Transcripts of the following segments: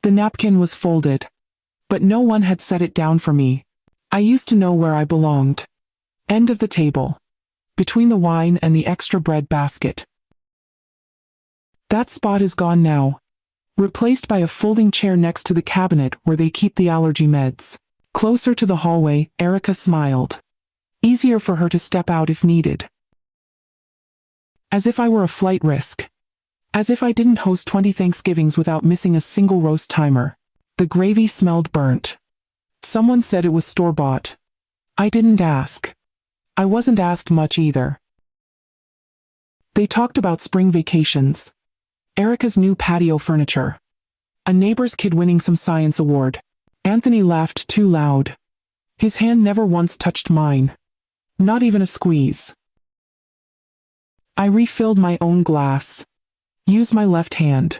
The napkin was folded, but no one had set it down for me. I used to know where I belonged. End of the table. Between the wine and the extra bread basket. That spot is gone now. Replaced by a folding chair next to the cabinet where they keep the allergy meds. Closer to the hallway, Erica smiled. Easier for her to step out if needed. As if I were a flight risk. As if I didn't host 20 Thanksgivings without missing a single roast timer. The gravy smelled burnt. Someone said it was store-bought. I didn't ask. I wasn't asked much either. They talked about spring vacations. Erica's new patio furniture. A neighbor's kid winning some science award. Anthony laughed too loud. His hand never once touched mine. Not even a squeeze. I refilled my own glass. Used my left hand.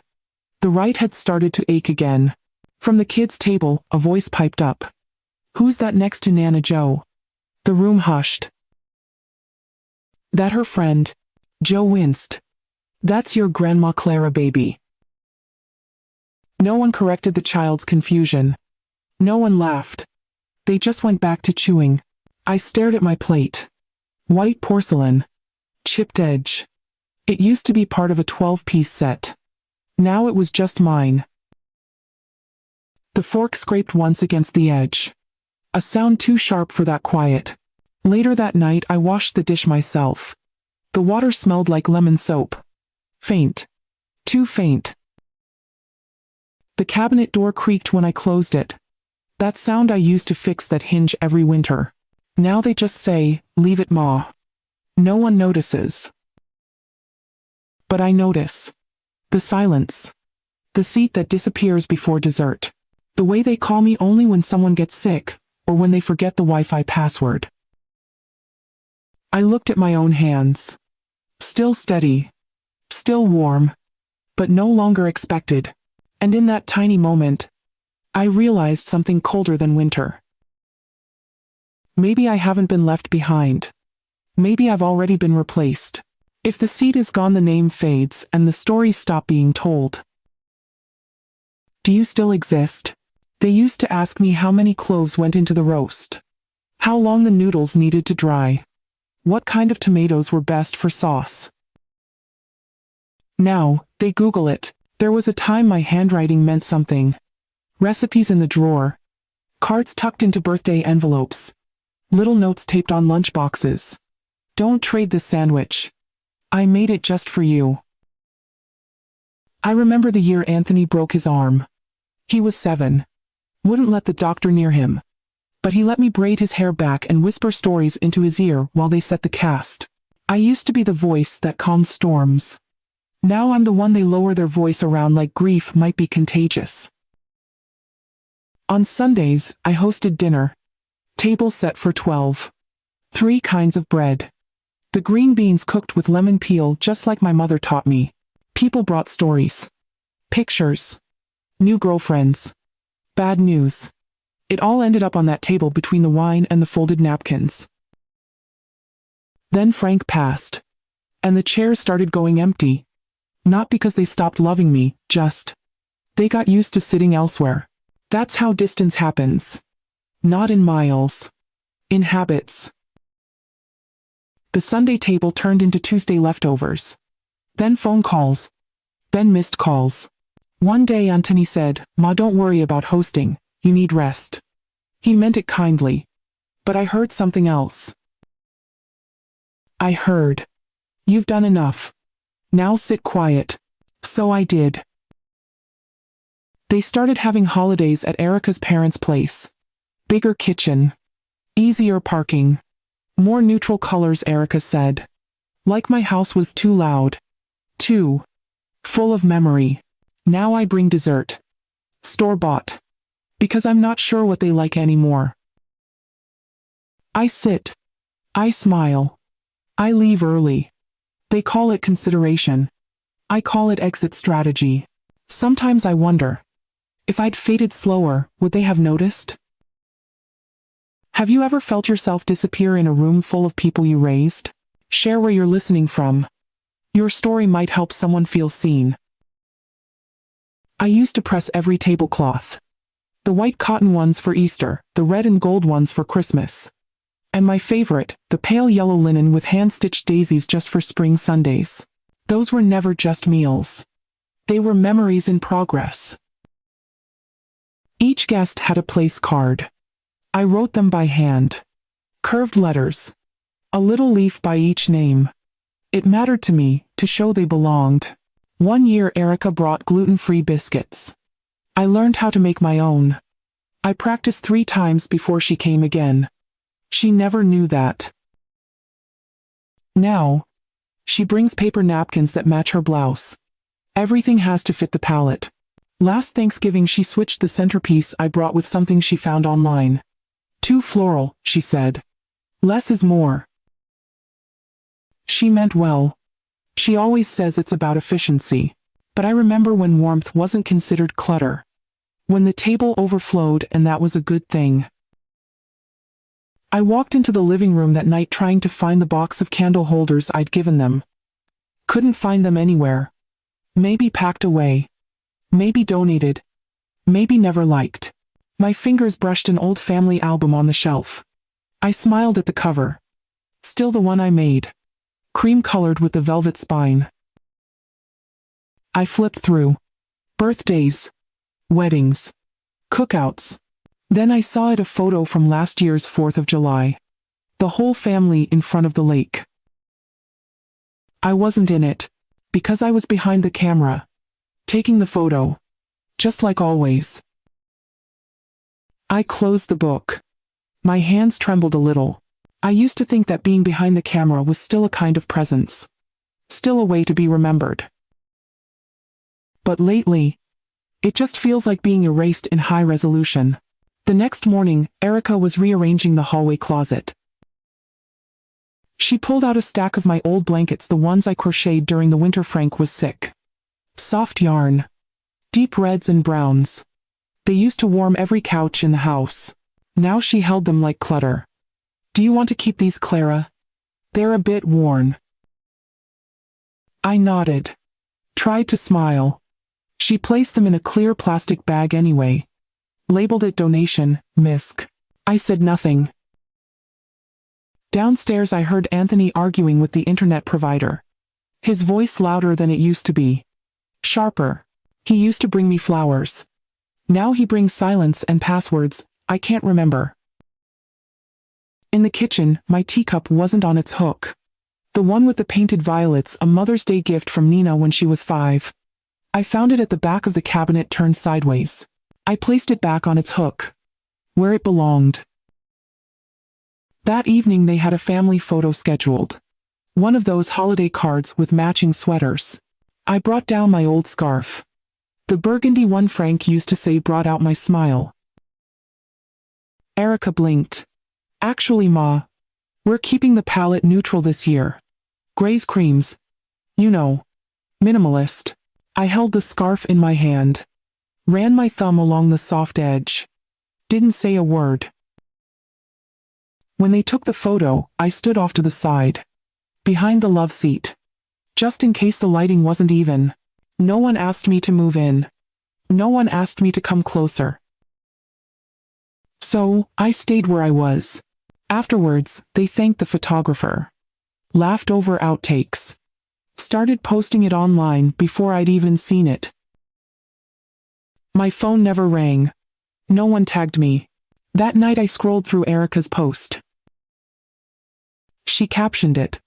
The right had started to ache again. From the kids' table, a voice piped up. Who's that next to Nana Joe? The room hushed. That her friend. Joe winced. That's your grandma Clara, baby. No one corrected the child's confusion. No one laughed. They just went back to chewing. I stared at my plate. White porcelain. Chipped edge. It used to be part of a 12-piece set. Now it was just mine. The fork scraped once against the edge. A sound too sharp for that quiet. Later that night I washed the dish myself. The water smelled like lemon soap. Faint. Too faint. The cabinet door creaked when I closed it. That sound I used to fix that hinge every winter. Now they just say, leave it, Ma. No one notices. But I notice. The silence. The seat that disappears before dessert. The way they call me only when someone gets sick, or when they forget the Wi-Fi password. I looked at my own hands. Still steady. Still warm. But no longer expected. And in that tiny moment, I realized something colder than winter. Maybe I haven't been left behind. Maybe I've already been replaced. If the seed is gone, the name fades and the stories stop being told. Do you still exist? They used to ask me how many cloves went into the roast. How long the noodles needed to dry. What kind of tomatoes were best for sauce. Now, they Google it. There was a time my handwriting meant something. Recipes in the drawer. Cards tucked into birthday envelopes. Little notes taped on lunchboxes. Don't trade this sandwich. I made it just for you. I remember the year Anthony broke his arm. He was 7. Wouldn't let the doctor near him. But he let me braid his hair back and whisper stories into his ear while they set the cast. I used to be the voice that calmed storms. Now I'm the one they lower their voice around like grief might be contagious. On Sundays, I hosted dinner. Table set for 12. 3 kinds of bread. The green beans cooked with lemon peel just like my mother taught me. People brought stories. Pictures. New girlfriends. Bad news. It all ended up on that table between the wine and the folded napkins. Then Frank passed. And the chairs started going empty. Not because they stopped loving me, just. They got used to sitting elsewhere. That's how distance happens. Not in miles. In habits. The Sunday table turned into Tuesday leftovers. Then phone calls. Then missed calls. One day Anthony said, Ma, don't worry about hosting, you need rest. He meant it kindly. But I heard something else. I heard. You've done enough. Now sit quiet. So I did. They started having holidays at Erica's parents' place. Bigger kitchen. Easier parking. More neutral colors, Erica said. Like my house was too loud. Too full of memory. Now I bring dessert. Store-bought. Because I'm not sure what they like anymore. I sit. I smile. I leave early. They call it consideration. I call it exit strategy. Sometimes I wonder. If I'd faded slower, would they have noticed? Have you ever felt yourself disappear in a room full of people you raised? Share where you're listening from. Your story might help someone feel seen. I used to press every tablecloth. The white cotton ones for Easter, the red and gold ones for Christmas. And my favorite, the pale yellow linen with hand-stitched daisies just for spring Sundays. Those were never just meals. They were memories in progress. Each guest had a place card. I wrote them by hand. Curved letters. A little leaf by each name. It mattered to me, to show they belonged. One year Erica brought gluten-free biscuits. I learned how to make my own. I practiced 3 times before she came again. She never knew that. Now, she brings paper napkins that match her blouse. Everything has to fit the palette. Last Thanksgiving she switched the centerpiece I brought with something she found online. Too floral, she said. Less is more. She meant well. She always says it's about efficiency. But I remember when warmth wasn't considered clutter. When the table overflowed and that was a good thing. I walked into the living room that night trying to find the box of candle holders I'd given them. Couldn't find them anywhere. Maybe packed away. Maybe donated. Maybe never liked. My fingers brushed an old family album on the shelf. I smiled at the cover. Still the one I made. Cream-colored with the velvet spine. I flipped through. Birthdays. Weddings. Cookouts. Then I saw a photo from last year's 4th of July. The whole family in front of the lake. I wasn't in it, because I was behind the camera, taking the photo, just like always. I closed the book. My hands trembled a little. I used to think that being behind the camera was still a kind of presence, still a way to be remembered. But lately, it just feels like being erased in high resolution. The next morning, Erica was rearranging the hallway closet. She pulled out a stack of my old blankets, the ones I crocheted during the winter Frank was sick. Soft yarn. Deep reds and browns. They used to warm every couch in the house. Now she held them like clutter. Do you want to keep these, Clara? They're a bit worn. I nodded. Tried to smile. She placed them in a clear plastic bag anyway. Labeled it donation, misc. I said nothing. Downstairs I heard Anthony arguing with the internet provider. His voice louder than it used to be. Sharper. He used to bring me flowers. Now he brings silence and passwords I can't remember. In the kitchen, my teacup wasn't on its hook. The one with the painted violets, a Mother's Day gift from Nina when she was 5. I found it at the back of the cabinet turned sideways. I placed it back on its hook, where it belonged. That evening they had a family photo scheduled. One of those holiday cards with matching sweaters. I brought down my old scarf. The burgundy one Frank used to say brought out my smile. Erica blinked. Actually, Ma, we're keeping the palette neutral this year. Grays, creams. You know. Minimalist. I held the scarf in my hand. Ran my thumb along the soft edge. Didn't say a word. When they took the photo, I stood off to the side. Behind the love seat. Just in case the lighting wasn't even. No one asked me to move in. No one asked me to come closer. So, I stayed where I was. Afterwards, they thanked the photographer. Laughed over outtakes. Started posting it online before I'd even seen it. My phone never rang. No one tagged me. That night I scrolled through Erica's post. She captioned it.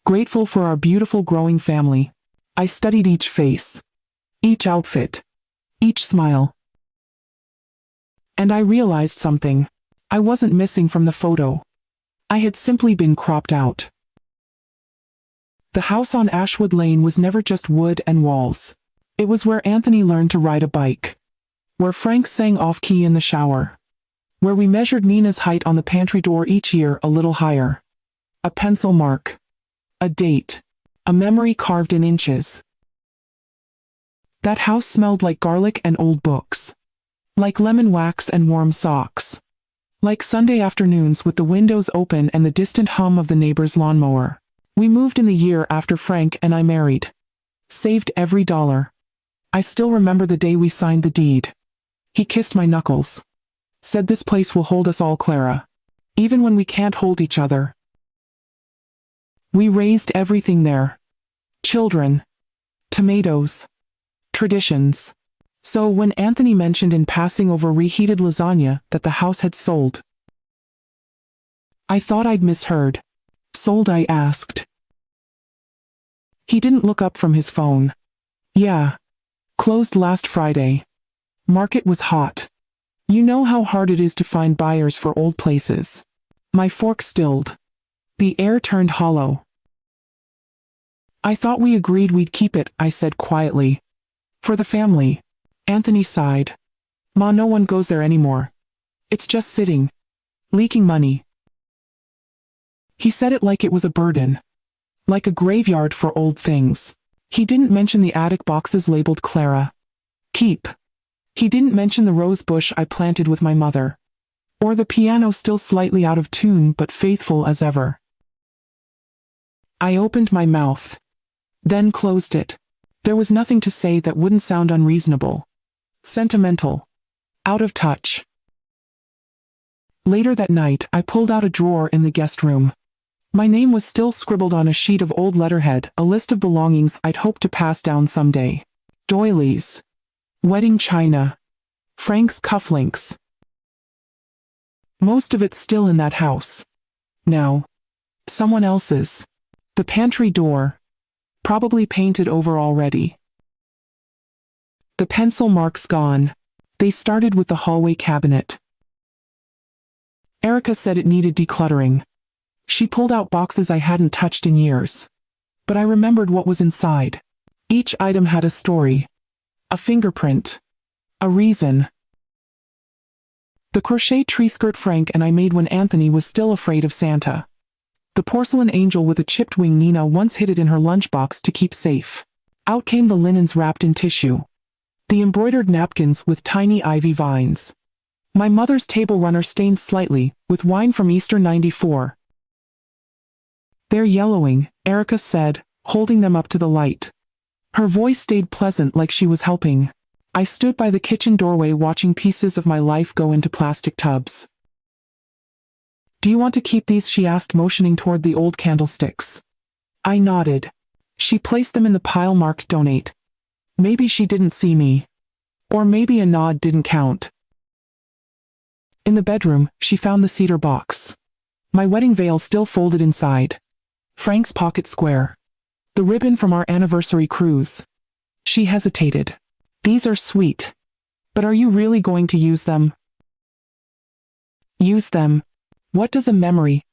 Grateful for our beautiful growing family. I studied each face. Each outfit. Each smile. And I realized something. I wasn't missing from the photo. I had simply been cropped out. The house on Ashwood Lane was never just wood and walls. It was where Anthony learned to ride a bike. Where Frank sang off-key in the shower. Where we measured Nina's height on the pantry door each year a little higher. A pencil mark. A date. A memory carved in inches. That house smelled like garlic and old books. Like lemon wax and warm socks. Like Sunday afternoons with the windows open and the distant hum of the neighbor's lawnmower. We moved in the year after Frank and I married. Saved every dollar. I still remember the day we signed the deed. He kissed my knuckles. Said this place will hold us all, Clara. Even when we can't hold each other. We raised everything there. Children. Tomatoes. Traditions. So when Anthony mentioned in passing over reheated lasagna that the house had sold, I thought I'd misheard. Sold, I asked. He didn't look up from his phone. Yeah. Closed last Friday. Market was hot. You know how hard it is to find buyers for old places. My fork stilled. The air turned hollow. I thought we agreed we'd keep it, I said quietly. For the family. Anthony sighed. Ma, no one goes there anymore. It's just sitting. Leaking money. He said it like it was a burden. Like a graveyard for old things. He didn't mention the attic boxes labeled Clara. Keep. He didn't mention the rose bush I planted with my mother. Or the piano still slightly out of tune but faithful as ever. I opened my mouth. Then closed it. There was nothing to say that wouldn't sound unreasonable. Sentimental. Out of touch. Later that night, I pulled out a drawer in the guest room. My name was still scribbled on a sheet of old letterhead, a list of belongings I'd hoped to pass down someday. Doilies. Wedding china. Frank's cufflinks. Most of it still in that house. Now. Someone else's. The pantry door. Probably painted over already. The pencil marks gone. They started with the hallway cabinet. Erica said it needed decluttering. She pulled out boxes I hadn't touched in years. But I remembered what was inside. Each item had a story. A fingerprint. A reason. The crochet tree skirt Frank and I made when Anthony was still afraid of Santa. The porcelain angel with a chipped wing Nina once hid it in her lunchbox to keep safe. Out came the linens wrapped in tissue. The embroidered napkins with tiny ivy vines. My mother's table runner stained slightly, with wine from Easter '94. They're yellowing, Erica said, holding them up to the light. Her voice stayed pleasant like she was helping. I stood by the kitchen doorway watching pieces of my life go into plastic tubs. Do you want to keep these? She asked, motioning toward the old candlesticks. I nodded. She placed them in the pile marked donate. Maybe she didn't see me. Or maybe a nod didn't count. In the bedroom, she found the cedar box. My wedding veil still folded inside. Frank's pocket square. The ribbon from our anniversary cruise. She hesitated. These are sweet. But are you really going to use them? Use them? What does a memory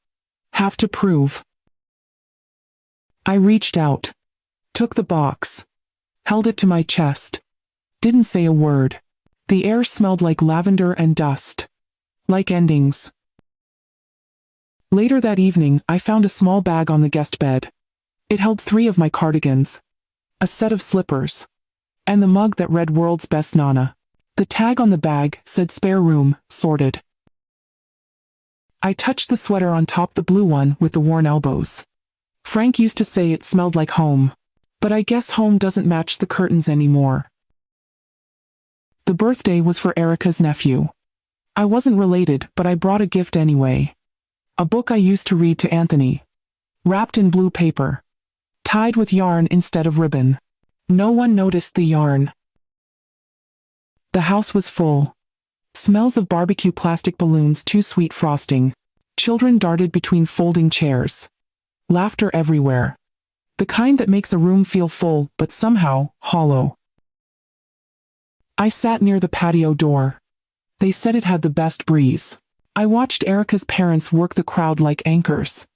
have to prove? I reached out. Took the box. Held it to my chest. Didn't say a word. The air smelled like lavender and dust. Like endings. Later that evening, I found a small bag on the guest bed. It held 3 of my cardigans. A set of slippers. And the mug that read World's Best Nana. The tag on the bag said spare room, sorted. I touched the sweater on top, the blue one with the worn elbows. Frank used to say it smelled like home. But I guess home doesn't match the curtains anymore. The birthday was for Erica's nephew. I wasn't related, but I brought a gift anyway. A book I used to read to Anthony. Wrapped in blue paper. Tied with yarn instead of ribbon. No one noticed the yarn. The house was full. Smells of barbecue, plastic balloons, too sweet frosting. Children darted between folding chairs. Laughter everywhere. The kind that makes a room feel full, but somehow hollow. I sat near the patio door. They said it had the best breeze. I watched Erica's parents work the crowd like anchors.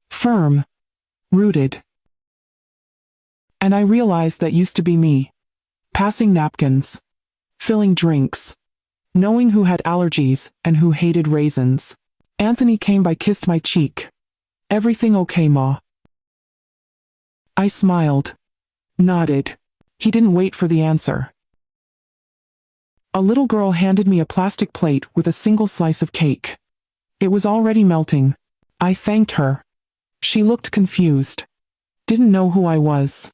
Firm. Rooted. And I realized that used to be me. Passing napkins. Filling drinks. Knowing who had allergies and who hated raisins. Anthony came by, kissed my cheek. Everything okay, Ma? I smiled. Nodded. He didn't wait for the answer. A little girl handed me a plastic plate with a single slice of cake. It was already melting. I thanked her. She looked confused. Didn't know who I was.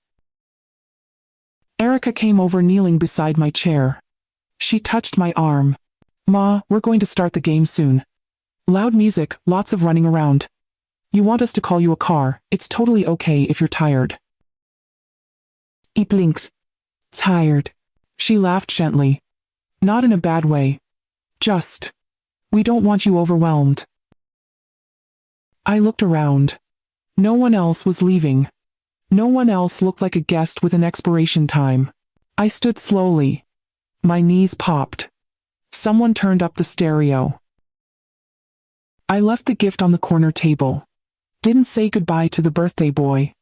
Erica came over, kneeling beside my chair. She touched my arm. Ma, we're going to start the game soon. Loud music, lots of running around. You want us to call you a car? It's totally okay if you're tired. I blinked. Tired. She laughed gently. Not in a bad way. Just. We don't want you overwhelmed. I looked around. No one else was leaving. No one else looked like a guest with an expiration time. I stood slowly. My knees popped. Someone turned up the stereo. I left the gift on the corner table. Didn't say goodbye to the birthday boy.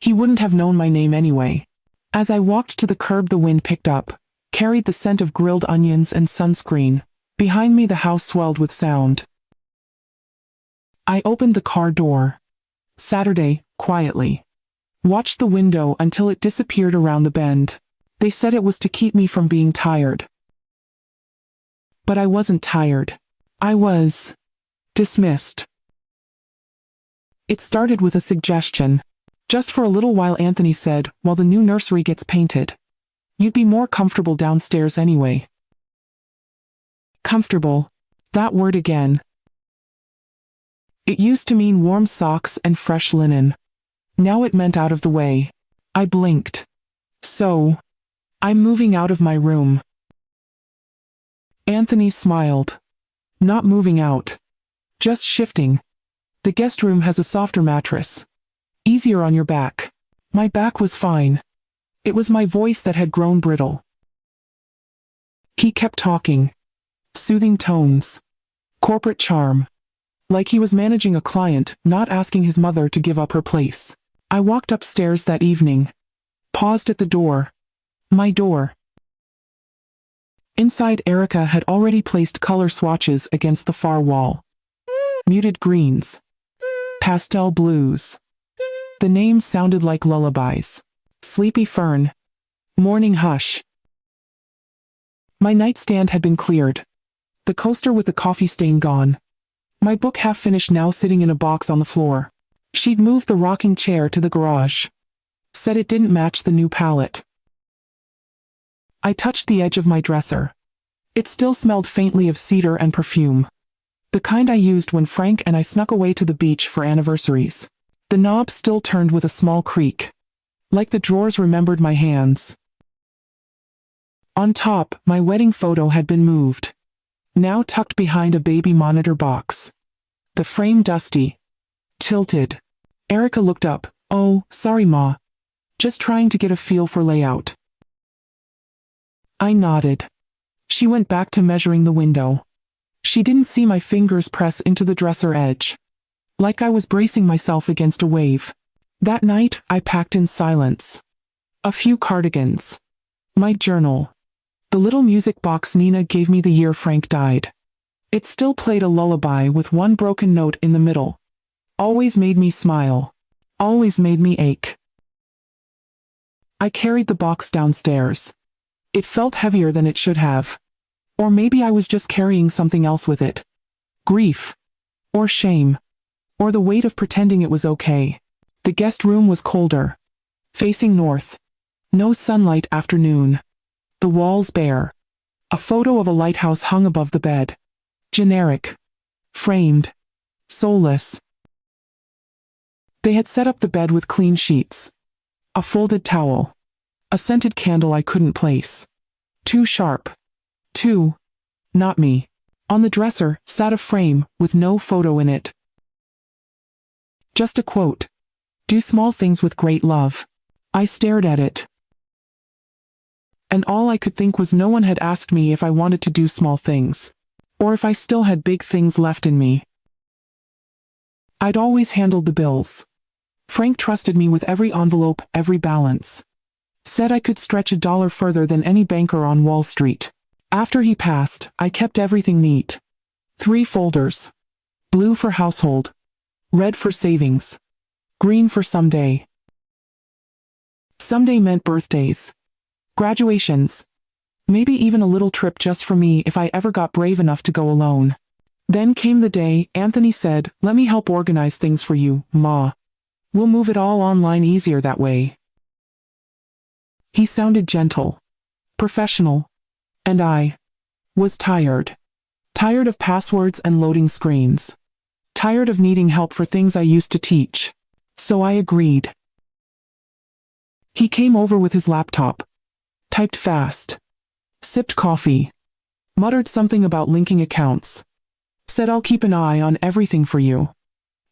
He wouldn't have known my name anyway. As I walked to the curb, the wind picked up, carried the scent of grilled onions and sunscreen. Behind me, the house swelled with sound. I opened the car door. Saturday, quietly. Watched the window until it disappeared around the bend. They said it was to keep me from being tired. But I wasn't tired. I was dismissed. It started with a suggestion. Just for a little while, Anthony said, while the new nursery gets painted. You'd be more comfortable downstairs anyway. Comfortable. That word again. It used to mean warm socks and fresh linen. Now it meant out of the way. I blinked. So, I'm moving out of my room. Anthony smiled. Not moving out. Just shifting. The guest room has a softer mattress. Easier on your back. My back was fine. It was my voice that had grown brittle. He kept talking. Soothing tones. Corporate charm. Like he was managing a client, not asking his mother to give up her place. I walked upstairs that evening. Paused at the door. My door. Inside, Erica had already placed color swatches against the far wall. Muted greens. Pastel blues. The names sounded like lullabies. Sleepy Fern. Morning Hush. My nightstand had been cleared. The coaster with the coffee stain gone. My book half finished, now sitting in a box on the floor. She'd moved the rocking chair to the garage. Said it didn't match the new palette. I touched the edge of my dresser. It still smelled faintly of cedar and perfume. The kind I used when Frank and I snuck away to the beach for anniversaries. The knob still turned with a small creak. Like the drawers remembered my hands. On top, my wedding photo had been moved. Now tucked behind a baby monitor box. The frame dusty. Tilted. Erica looked up. Oh, sorry, Ma. Just trying to get a feel for layout. I nodded. She went back to measuring the window. She didn't see my fingers press into the dresser edge. Like I was bracing myself against a wave. That night, I packed in silence. A few cardigans. My journal. The little music box Nina gave me the year Frank died. It still played a lullaby with one broken note in the middle. Always made me smile. Always made me ache. I carried the box downstairs. It felt heavier than it should have. Or maybe I was just carrying something else with it. Grief. Or shame. Or the weight of pretending it was okay. The guest room was colder. Facing north. No sunlight, afternoon. The walls bare. A photo of a lighthouse hung above the bed. Generic. Framed. Soulless. They had set up the bed with clean sheets. A folded towel. A scented candle I couldn't place. Too sharp. Too. Not me. On the dresser sat a frame with no photo in it. Just a quote. Do small things with great love. I stared at it. And all I could think was no one had asked me if I wanted to do small things. Or if I still had big things left in me. I'd always handled the bills. Frank trusted me with every envelope, every balance. Said I could stretch $1 further than any banker on Wall Street. After he passed, I kept everything neat. 3 folders. Blue for household. Red for savings. Green for someday. Someday meant birthdays. Graduations. Maybe even a little trip just for me if I ever got brave enough to go alone. Then came the day Anthony said, "Let me help organize things for you, Ma. We'll move it all online, easier that way." He sounded gentle, professional, and I was tired. Tired of passwords and loading screens. Tired of needing help for things I used to teach. So I agreed. He came over with his laptop, typed fast, sipped coffee, muttered something about linking accounts, said I'll keep an eye on everything for you.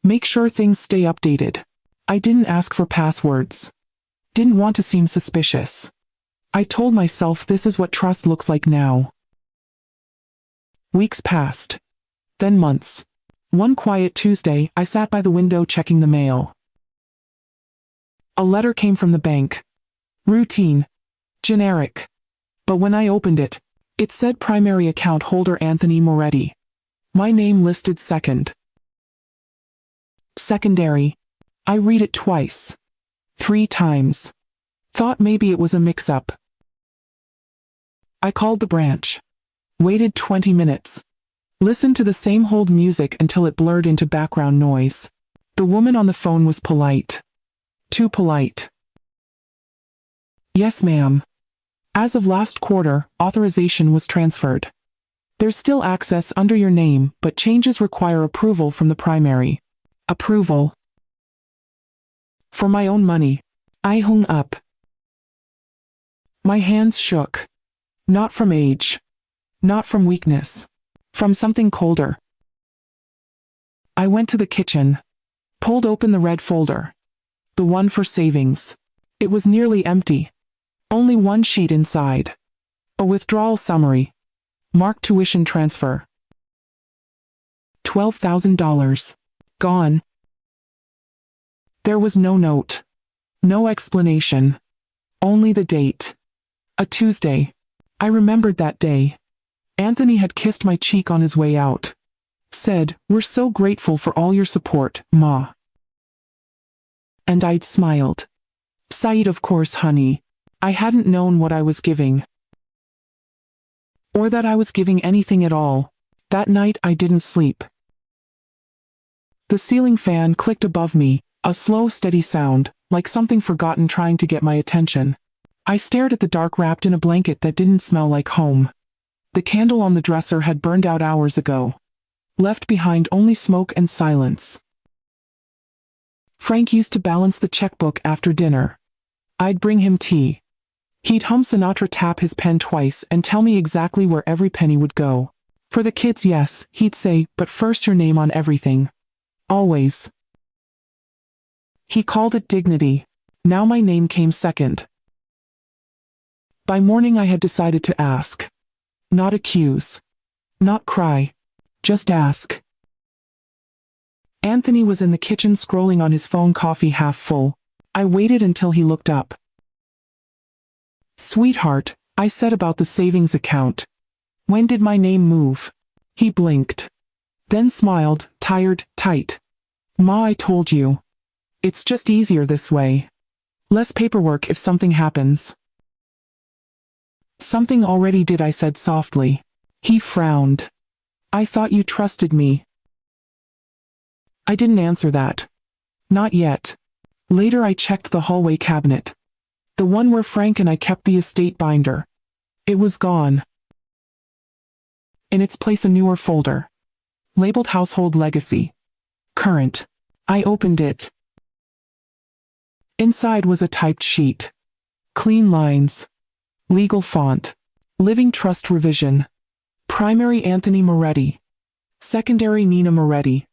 Make sure things stay updated. I didn't ask for passwords. Didn't want to seem suspicious. I told myself this is what trust looks like now. Weeks passed. Then months. One quiet Tuesday, I sat by the window checking the mail. A letter came from the bank. Routine. Generic. But when I opened it, it said primary account holder Anthony Moretti. My name listed second. Secondary. I read it twice. 3 times. Thought maybe it was a mix-up. I called the branch. Waited 20 minutes. Listened to the same hold music until it blurred into background noise. The woman on the phone was polite. Too polite. Yes, ma'am. As of last quarter, authorization was transferred. There's still access under your name, but changes require approval from the primary. Approval. For my own money. I hung up. My hands shook. Not from age. Not from weakness. From something colder. I went to the kitchen. Pulled open the red folder. The one for savings. It was nearly empty. Only one sheet inside. A withdrawal summary. Marked tuition transfer. $12,000. Gone. There was no note. No explanation. Only the date. A Tuesday. I remembered that day. Anthony had kissed my cheek on his way out. Said, "We're so grateful for all your support, Ma." And I'd smiled. Sighed, of course, honey. I hadn't known what I was giving. Or that I was giving anything at all. That night I didn't sleep. The ceiling fan clicked above me, a slow, steady sound, like something forgotten trying to get my attention. I stared at the dark wrapped in a blanket that didn't smell like home. The candle on the dresser had burned out hours ago. Left behind only smoke and silence. Frank used to balance the checkbook after dinner. I'd bring him tea. He'd hum Sinatra, tap his pen twice, and tell me exactly where every penny would go. For the kids, yes, he'd say, but first your name on everything. Always. He called it dignity. Now my name came second. By morning I had decided to ask. Not accuse. Not cry. Just ask. Anthony was in the kitchen scrolling on his phone, coffee half full. I waited until he looked up. "Sweetheart," I said about the savings account. "When did my name move?" He blinked. Then smiled, tired, tight. "Ma, I told you. It's just easier this way. Less paperwork if something happens." "Something already did," I said softly. He frowned. "I thought you trusted me." I didn't answer that. Not yet. Later I checked the hallway cabinet. The one where Frank and I kept the estate binder. It was gone. In its place a newer folder. Labeled Household Legacy. Current. I opened it. Inside was a typed sheet. Clean lines. Legal font. Living trust revision. Primary Anthony Moretti. Secondary Nina Moretti.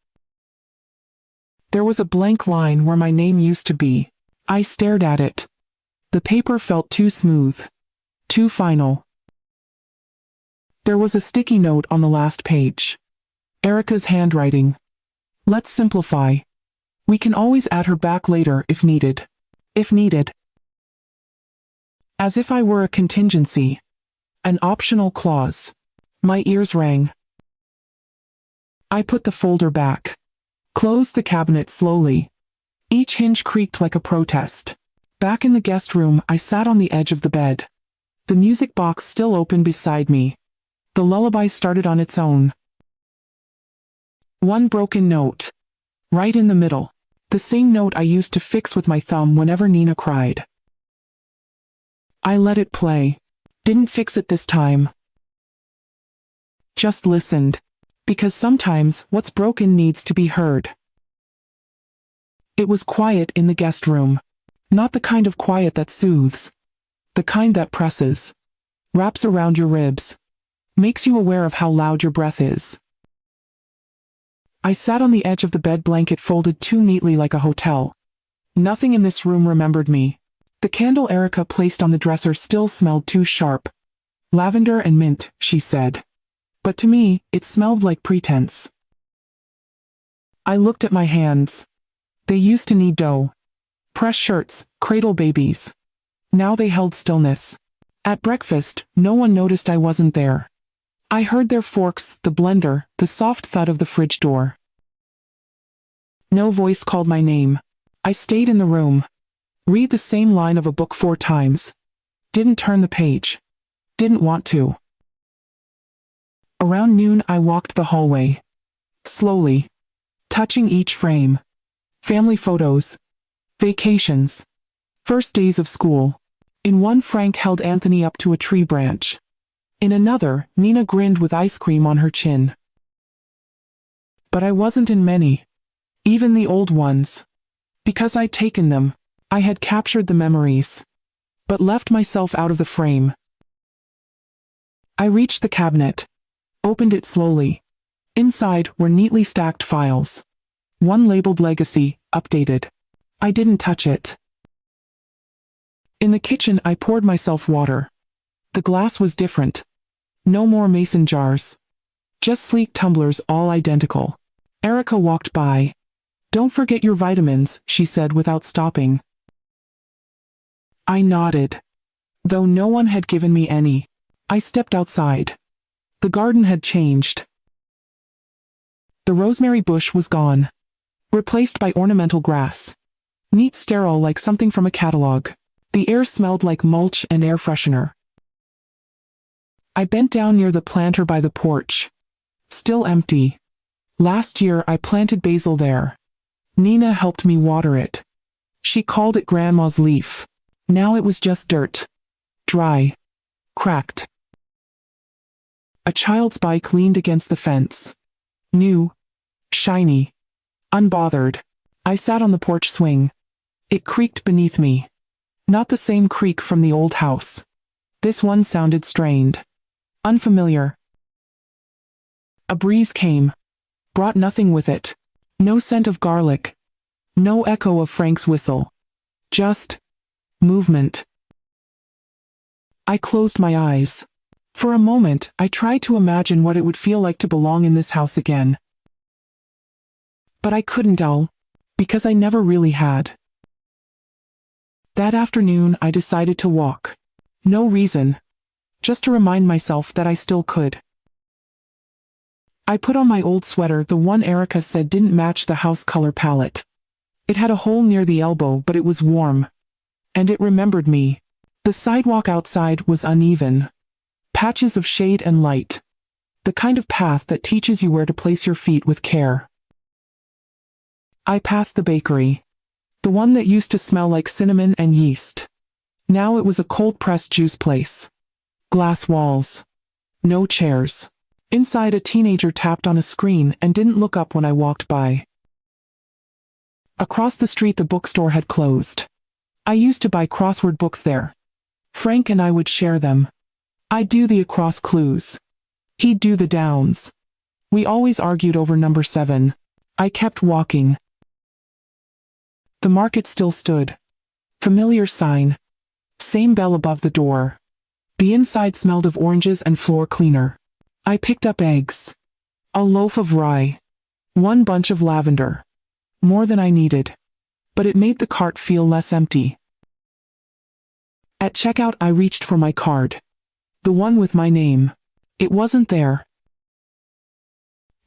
There was a blank line where my name used to be. I stared at it. The paper felt too smooth. Too final. There was a sticky note on the last page. Erica's handwriting. "Let's simplify. We can always add her back later if needed." If needed. As if I were a contingency. An optional clause. My ears rang. I put the folder back. Closed the cabinet slowly. Each hinge creaked like a protest. Back in the guest room, I sat on the edge of the bed. The music box still open beside me. The lullaby started on its own. One broken note. Right in the middle. The same note I used to fix with my thumb whenever Nina cried. I let it play. Didn't fix it this time. Just listened. Because sometimes what's broken needs to be heard. It was quiet in the guest room. Not the kind of quiet that soothes. The kind that presses. Wraps around your ribs. Makes you aware of how loud your breath is. I sat on the edge of the bed, blanket folded too neatly like a hotel. Nothing in this room remembered me. The candle Erica placed on the dresser still smelled too sharp. Lavender and mint, she said. But to me, it smelled like pretense. I looked at my hands. They used to knead dough. Press shirts, cradle babies. Now they held stillness. At breakfast, no one noticed I wasn't there. I heard their forks, the blender, the soft thud of the fridge door. No voice called my name. I stayed in the room. Read the same line of a book 4 times. Didn't turn the page. Didn't want to. Around noon I walked the hallway. Slowly. Touching each frame. Family photos. Vacations. First days of school. In one, Frank held Anthony up to a tree branch. In another, Nina grinned with ice cream on her chin. But I wasn't in many. Even the old ones. Because I'd taken them. I had captured the memories. But left myself out of the frame. I reached the cabinet. Opened it slowly. Inside were neatly stacked files. One labeled Legacy, updated. I didn't touch it. In the kitchen I poured myself water. The glass was different. No more mason jars. Just sleek tumblers, all identical. Erica walked by. "Don't forget your vitamins," she said without stopping. I nodded. Though no one had given me any. I stepped outside. The garden had changed. The rosemary bush was gone. Replaced by ornamental grass. Neat, sterile, like something from a catalog. The air smelled like mulch and air freshener. I bent down near the planter by the porch. Still empty. Last year I planted basil there. Nina helped me water it. She called it Grandma's leaf. Now it was just dirt. Dry. Cracked. A child's bike leaned against the fence. New. Shiny. Unbothered. I sat on the porch swing. It creaked beneath me. Not the same creak from the old house. This one sounded strained. Unfamiliar. A breeze came. Brought nothing with it. No scent of garlic. No echo of Frank's whistle. Just movement. I closed my eyes. For a moment, I tried to imagine what it would feel like to belong in this house again. But I couldn't, because I never really had. That afternoon, I decided to walk. No reason. Just to remind myself that I still could. I put on my old sweater, the one Erica said didn't match the house color palette. It had a hole near the elbow, but it was warm. And it remembered me. The sidewalk outside was uneven. Patches of shade and light. The kind of path that teaches you where to place your feet with care. I passed the bakery. The one that used to smell like cinnamon and yeast. Now it was a cold-pressed juice place. Glass walls. No chairs. Inside, a teenager tapped on a screen and didn't look up when I walked by. Across the street, the bookstore had closed. I used to buy crossword books there. Frank and I would share them. I'd do the across clues. He'd do the downs. We always argued over number 7. I kept walking. The market still stood. Familiar sign. Same bell above the door. The inside smelled of oranges and floor cleaner. I picked up eggs. A loaf of rye. One bunch of lavender. More than I needed. But it made the cart feel less empty. At checkout, I reached for my card. The one with my name. It wasn't there.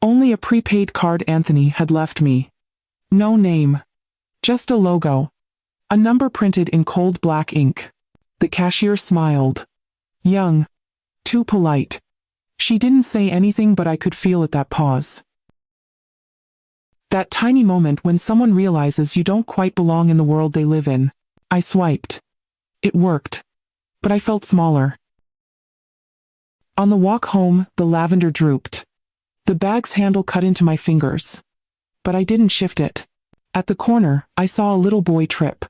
Only a prepaid card Anthony had left me. No name. Just a logo. A number printed in cold black ink. The cashier smiled. Young. Too polite. She didn't say anything, but I could feel it, that pause. That tiny moment when someone realizes you don't quite belong in the world they live in. I swiped. It worked. but I felt smaller. On the walk home, the lavender drooped. The bag's handle cut into my fingers. But I didn't shift it. At the corner, I saw a little boy trip.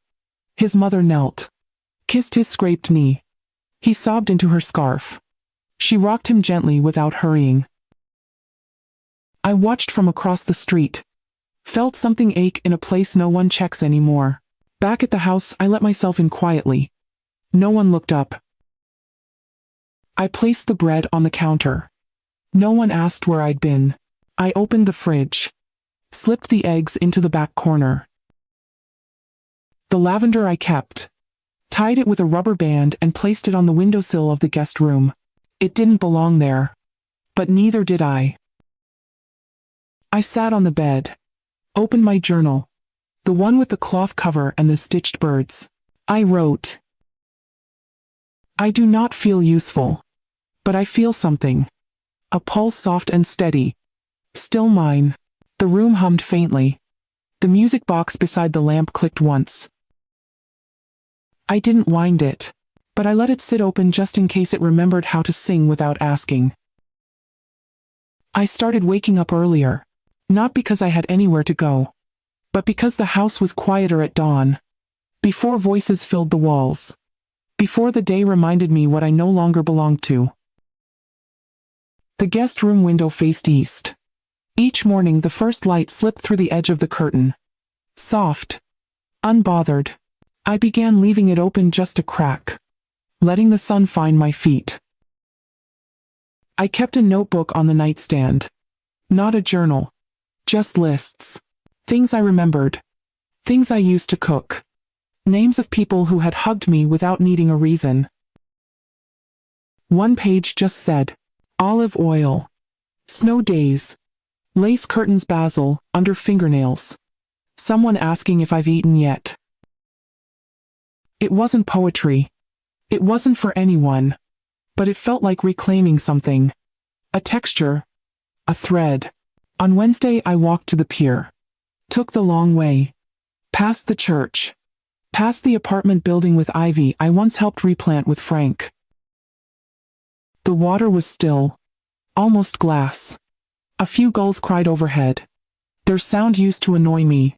His mother knelt, kissed his scraped knee. He sobbed into her scarf. She rocked him gently without hurrying. I watched from across the street. Felt something ache in a place no one checks anymore. Back at the house, I let myself in quietly. No one looked up. I placed the bread on the counter. No one asked where I'd been. I opened the fridge. Slipped the eggs into the back corner. The lavender I kept. Tied it with a rubber band and placed it on the windowsill of the guest room. It didn't belong there. But neither did I. I sat on the bed. Opened my journal. The one with the cloth cover and the stitched birds. I wrote, "I do not feel useful. But I feel something. A pulse soft and steady. Still mine." The room hummed faintly. The music box beside the lamp clicked once. I didn't wind it, but I let it sit open just in case it remembered how to sing without asking. I started waking up earlier, not because I had anywhere to go, but because the house was quieter at dawn, before voices filled the walls, before the day reminded me what I no longer belonged to. The guest room window faced east. Each morning the first light slipped through the edge of the curtain. Soft, unbothered. I began leaving it open just a crack, letting the sun find my feet. I kept a notebook on the nightstand. Not a journal. Just lists. Things I remembered. Things I used to cook. Names of people who had hugged me without needing a reason. One page just said, olive oil. Snow days. Lace curtains, basil, under fingernails. Someone asking if I've eaten yet. It wasn't poetry. It wasn't for anyone. But it felt like reclaiming something. A texture. A thread. On Wednesday I walked to the pier. Took the long way. Past the church. Past the apartment building with ivy I once helped replant with Frank. The water was still. Almost glass. A few gulls cried overhead. Their sound used to annoy me.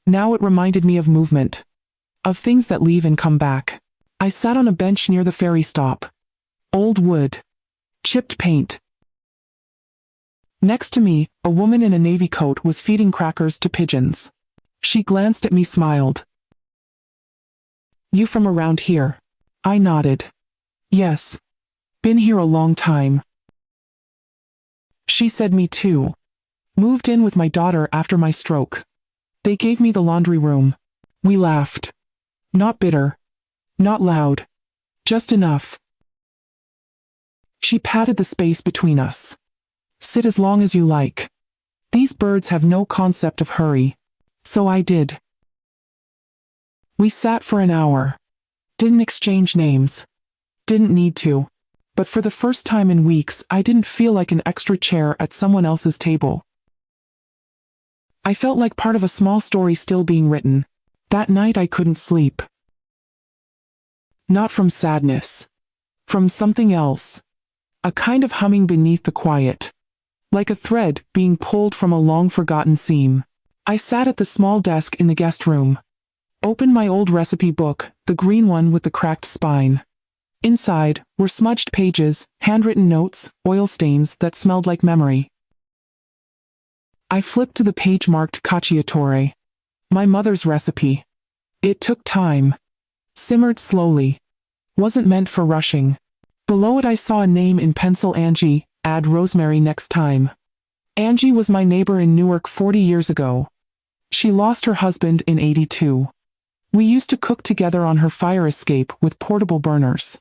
Now it reminded me of movement. Of things that leave and come back. I sat on a bench near the ferry stop. Old wood. Chipped paint. Next to me, a woman in a navy coat was feeding crackers to pigeons. She glanced at me, smiled. "You from around here?" I nodded. "Yes. Been here a long time." She said, "Me too. Moved in with my daughter after my stroke. They gave me the laundry room." We laughed. Not bitter. Not loud. Just enough. She patted the space between us. "Sit as long as you like. These birds have no concept of hurry." So I did. We sat for an hour. Didn't exchange names. Didn't need to. But for the first time in weeks, I didn't feel like an extra chair at someone else's table. I felt like part of a small story still being written. That night I couldn't sleep. Not from sadness. From something else. A kind of humming beneath the quiet. Like a thread being pulled from a long-forgotten seam. I sat at the small desk in the guest room. Opened my old recipe book, the green one with the cracked spine. Inside were smudged pages, handwritten notes, oil stains that smelled like memory. I flipped to the page marked cacciatore. My mother's recipe. It took time. Simmered slowly. Wasn't meant for rushing. Below it I saw a name in pencil: Angie, add rosemary next time. Angie was my neighbor in Newark 40 years ago. She lost her husband in '82. We used to cook together on her fire escape with portable burners.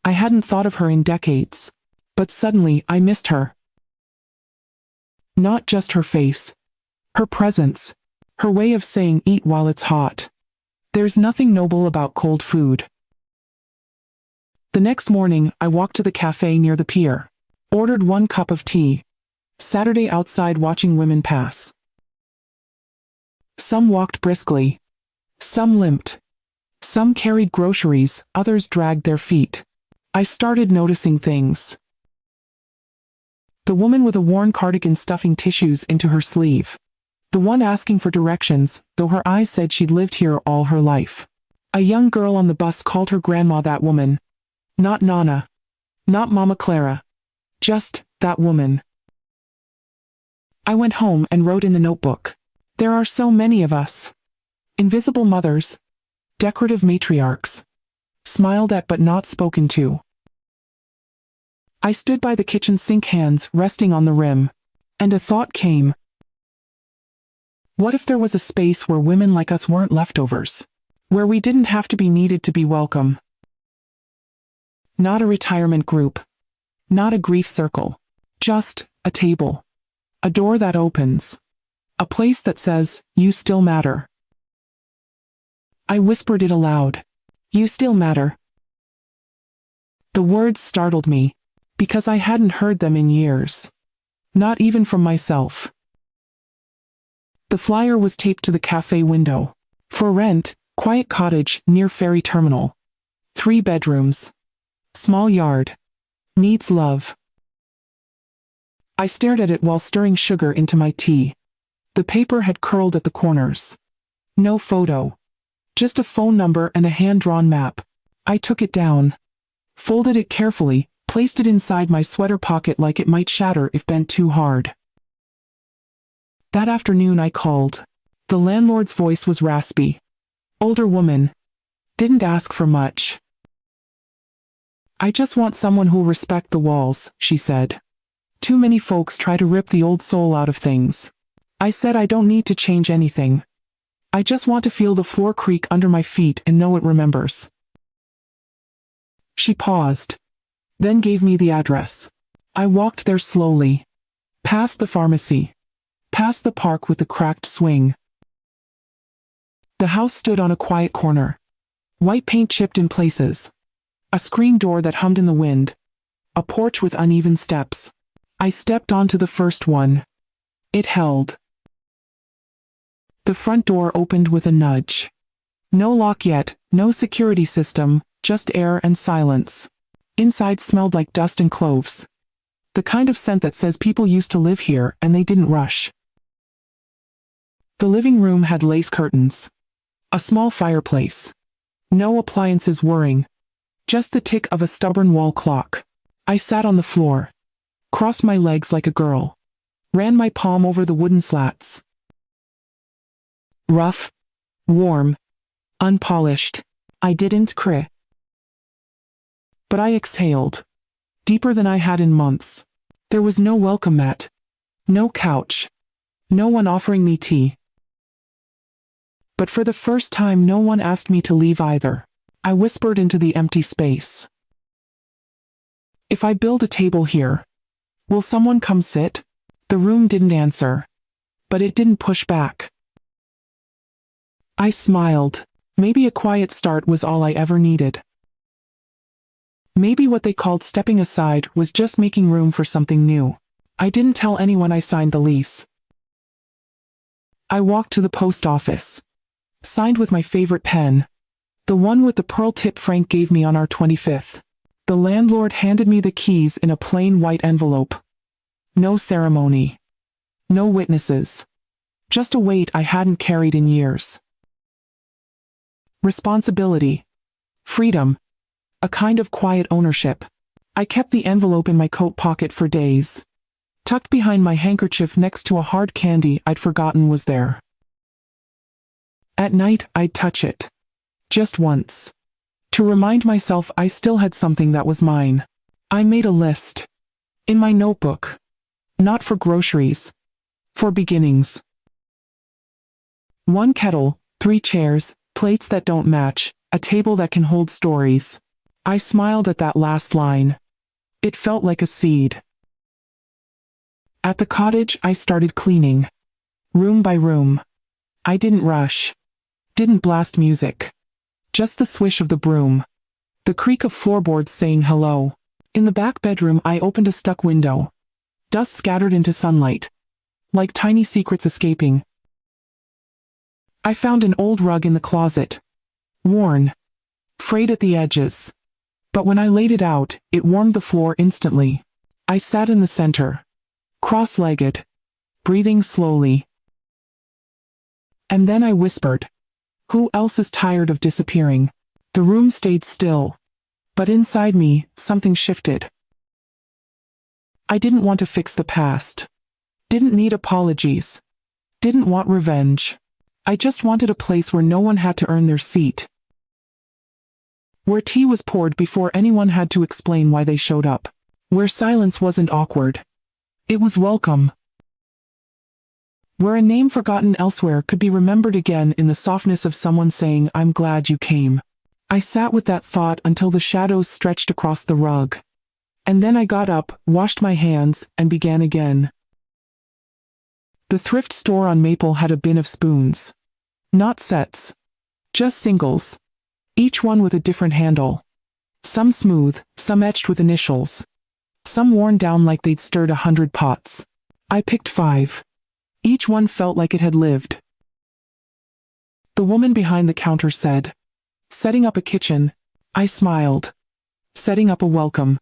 I hadn't thought of her in decades. But suddenly I missed her. Not just her face. Her presence. Her way of saying eat while it's hot. There's nothing noble about cold food. The next morning, I walked to the cafe near the pier. Ordered 1 cup of tea. Saturday outside watching women pass. Some walked briskly. Some limped. Some carried groceries, others dragged their feet. I started noticing things. The woman with a worn cardigan stuffing tissues into her sleeve. The one asking for directions, though her eyes said she'd lived here all her life. A young girl on the bus called her grandma that woman. Not Nana. Not Mama Clara. Just, that woman. I went home and wrote in the notebook. There are so many of us. Invisible mothers. Decorative matriarchs. Smiled at but not spoken to. I stood by the kitchen sink, hands resting on the rim. And a thought came. What if there was a space where women like us weren't leftovers? Where we didn't have to be needed to be welcome? Not a retirement group. Not a grief circle. Just a table. A door that opens. A place that says, you still matter. I whispered it aloud. You still matter. The words startled me, because I hadn't heard them in years. Not even from myself. The flyer was taped to the cafe window. For rent, quiet cottage near ferry terminal. 3 bedrooms. Small yard. Needs love. I stared at it while stirring sugar into my tea. The paper had curled at the corners. No photo. Just a phone number and a hand-drawn map. I took it down. Folded it carefully, placed it inside my sweater pocket like it might shatter if bent too hard. That afternoon I called. The landlord's voice was raspy. Older woman. Didn't ask for much. I just want someone who'll respect the walls, she said. Too many folks try to rip the old soul out of things. I said I don't need to change anything. I just want to feel the floor creak under my feet and know it remembers. She paused. Then gave me the address. I walked there slowly. Past the pharmacy. Past the park with the cracked swing. The house stood on a quiet corner. White paint chipped in places. A screen door that hummed in the wind. A porch with uneven steps. I stepped onto the first one. It held. The front door opened with a nudge. No lock yet, no security system, just air and silence. Inside smelled like dust and cloves. The kind of scent that says people used to live here and they didn't rush. The living room had lace curtains. A small fireplace. No appliances whirring. Just the tick of a stubborn wall clock. I sat on the floor. Crossed my legs like a girl. Ran my palm over the wooden slats. Rough. Warm. Unpolished. I didn't cry. But I exhaled. Deeper than I had in months. There was no welcome mat. No couch. No one offering me tea. But for the first time no one asked me to leave either. I whispered into the empty space. If I build a table here, will someone come sit? The room didn't answer. But it didn't push back. I smiled. Maybe a quiet start was all I ever needed. Maybe what they called stepping aside was just making room for something new. I didn't tell anyone I signed the lease. I walked to the post office. Signed with my favorite pen. The one with the pearl tip Frank gave me on our 25th. The landlord handed me the keys in a plain white envelope. No ceremony. No witnesses. Just a weight I hadn't carried in years. Responsibility. Freedom. A kind of quiet ownership. I kept the envelope in my coat pocket for days. Tucked behind my handkerchief next to a hard candy I'd forgotten was there. At night, I'd touch it. Just once. To remind myself I still had something that was mine. I made a list. In my notebook. Not for groceries. For beginnings. 1 kettle, 3 chairs, plates that don't match, a table that can hold stories. I smiled at that last line. It felt like a seed. At the cottage, I started cleaning. Room by room. I didn't rush. Didn't blast music. Just the swish of the broom. The creak of floorboards saying hello. In the back bedroom, I opened a stuck window. Dust scattered into sunlight. Like tiny secrets escaping. I found an old rug in the closet. worn, frayed at the edges. But when I laid it out, it warmed the floor instantly. I sat in the center, cross-legged, breathing slowly. And then I whispered, "Who else is tired of disappearing?" The room stayed still, but inside me, something shifted. I didn't want to fix the past. Didn't need apologies. Didn't want revenge. I just wanted a place where no one had to earn their seat. Where tea was poured before anyone had to explain why they showed up. Where silence wasn't awkward. It was welcome. Where a name forgotten elsewhere could be remembered again in the softness of someone saying, "I'm glad you came." I sat with that thought until the shadows stretched across the rug. And then I got up, washed my hands, and began again. The thrift store on Maple had a bin of spoons. Not sets. Just singles. Each one with a different handle. Some smooth, some etched with initials. Some worn down like they'd stirred 100 pots. I picked 5. Each one felt like it had lived. The woman behind the counter said, "Setting up a kitchen." I smiled. "Setting up a welcome."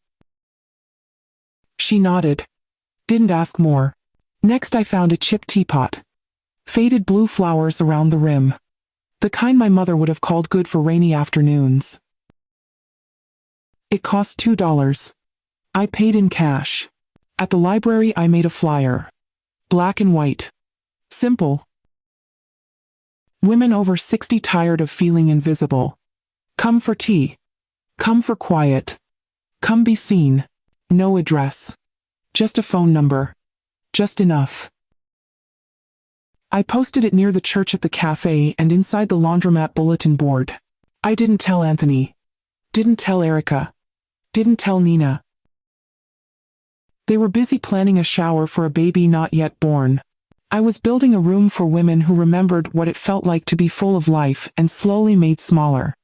She nodded. Didn't ask more. Next I found a chipped teapot. Faded blue flowers around the rim. The kind my mother would have called good for rainy afternoons. It cost $2. I paid in cash. At the library I made a flyer. Black and white. Simple. Women over 60 tired of feeling invisible. Come for tea. Come for quiet. Come be seen. No address. Just a phone number. Just enough. I posted it near the church at the cafe and inside the laundromat bulletin board. I didn't tell Anthony. Didn't tell Erica. Didn't tell Nina. They were busy planning a shower for a baby not yet born. I was building a room for women who remembered what it felt like to be full of life and slowly made smaller.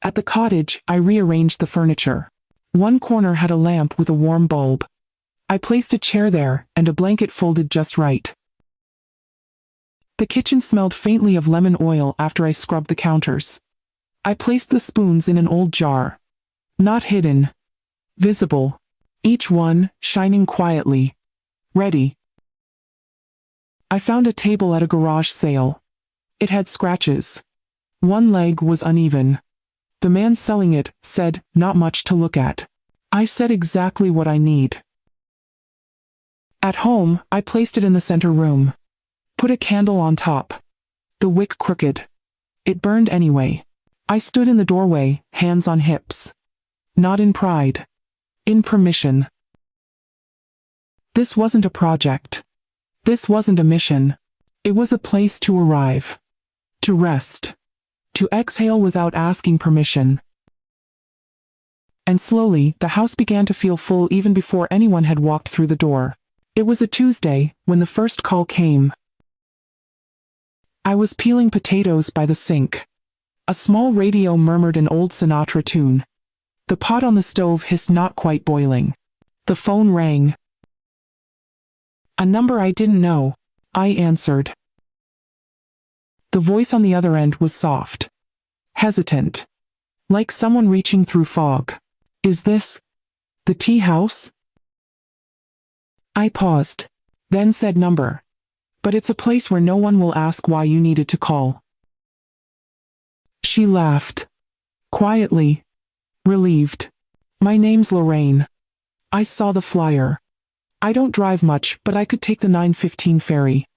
At the cottage, I rearranged the furniture. One corner had a lamp with a warm bulb. I placed a chair there, and a blanket folded just right. The kitchen smelled faintly of lemon oil after I scrubbed the counters. I placed the spoons in an old jar. Not hidden. Visible. Each one, shining quietly. Ready. I found a table at a garage sale. It had scratches. One leg was uneven. The man selling it said, "Not much to look at." I said exactly what I need. At home, I placed it in the center room. Put a candle on top. The wick crooked. It burned anyway. I stood in the doorway, hands on hips. Not in pride. In permission. This wasn't a project. This wasn't a mission. It was a place to arrive. To rest. To exhale without asking permission. And slowly, the house began to feel full even before anyone had walked through the door. It was a Tuesday, when the first call came. I was peeling potatoes by the sink. A small radio murmured an old Sinatra tune. The pot on the stove hissed not quite boiling. The phone rang. A number I didn't know. I answered. The voice on the other end was soft. Hesitant. Like someone reaching through fog. "Is this the tea house?" I paused. Then said number. "But it's a place where no one will ask why you needed to call." She laughed. Quietly. Relieved. "My name's Lorraine. I saw the flyer. I don't drive much, but I could take the 9:15 ferry."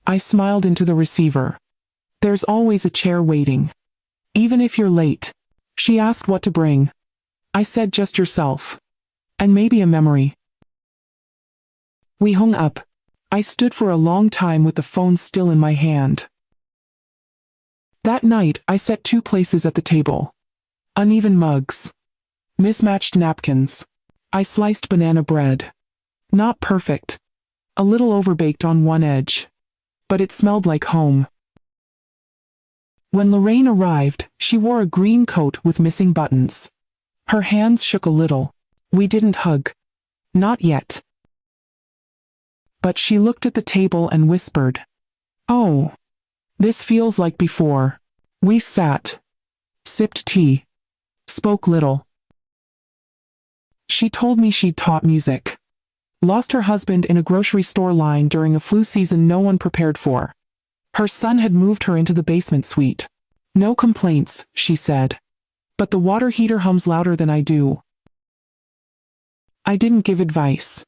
I smiled into the receiver. "There's always a chair waiting. Even if you're late." She asked what to bring. I said just yourself. And maybe a memory. We hung up. I stood for a long time with the phone still in my hand. That night, I set 2 places at the table. Uneven mugs. Mismatched napkins. I sliced banana bread. Not perfect. A little overbaked on one edge. But it smelled like home. When Lorraine arrived, she wore a green coat with missing buttons. Her hands shook a little. We didn't hug. Not yet. But she looked at the table and whispered, "Oh, This feels like before. We sat, sipped tea, spoke little. She told me she'd taught music. Lost her husband in a grocery store line during a flu season no one prepared for. Her son had moved her into the basement suite. No complaints, she said. But the water heater hums louder than I do. I didn't give advice.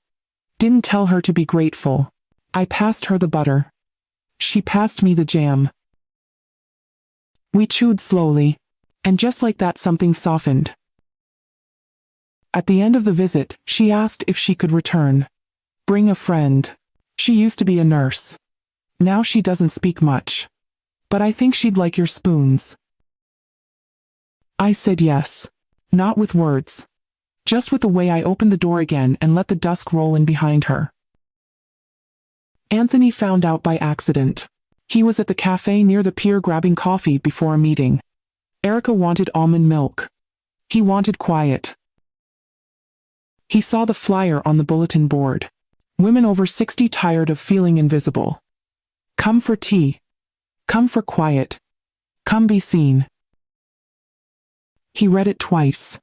Didn't tell her to be grateful. I passed her the butter. She passed me the jam. We chewed slowly, and just like that something softened. At the end of the visit, she asked if she could return. Bring a friend. She used to be a nurse. Now she doesn't speak much. But I think she'd like your spoons. I said yes. Not with words. Just with the way I opened the door again and let the dusk roll in behind her. Anthony found out by accident. He was at the cafe near the pier grabbing coffee before a meeting. Erica wanted almond milk. He wanted quiet. He saw the flyer on the bulletin board. Women over 60 tired of feeling invisible. Come for tea. Come for quiet. Come be seen. He read it twice.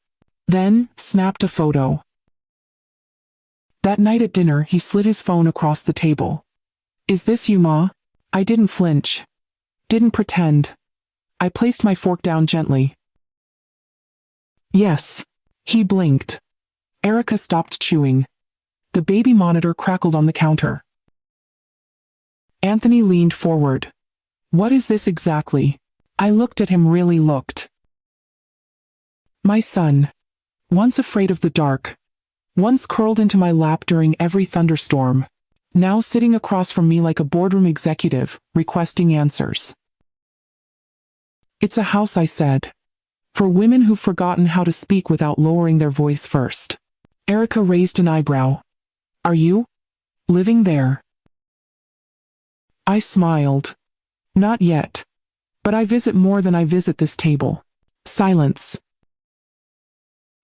Then, snapped a photo. That night at dinner, he slid his phone across the table. Is this you, Ma? I didn't flinch. Didn't pretend. I placed my fork down gently. Yes. He blinked. Erica stopped chewing. The baby monitor crackled on the counter. Anthony leaned forward. What is this exactly? I looked at him, really looked. My son. Once afraid of the dark. Once curled into my lap during every thunderstorm. Now sitting across from me like a boardroom executive, requesting answers. It's a house, I said. For women who've forgotten how to speak without lowering their voice first. Erica raised an eyebrow. Are you living there? I smiled. Not yet. But I visit more than I visit this table. Silence.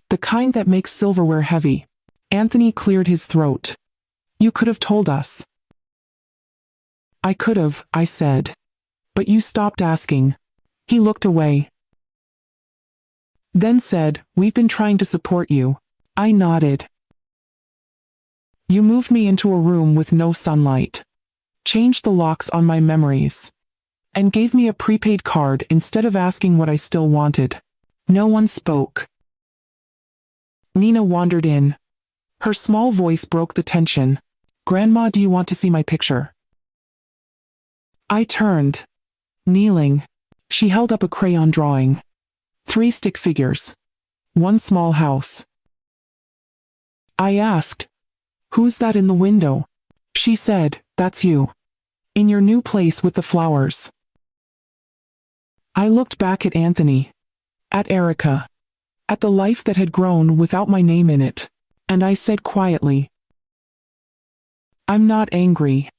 The kind that makes silverware heavy. Anthony cleared his throat. You could have told us. I could have, I said. But you stopped asking. He looked away. Then said, we've been trying to support you. I nodded. You moved me into a room with no sunlight. Changed the locks on my memories. And gave me a prepaid card instead of asking what I still wanted. No one spoke. Nina wandered in. Her small voice broke the tension. Grandma, do you want to see my picture? I turned. Kneeling. She held up a crayon drawing. 3 stick figures. 1 small house. I asked, who's that in the window? She said, that's you. In your new place with the flowers. I looked back at Anthony. At Erica. At the life that had grown without my name in it. And I said quietly, I'm not angry.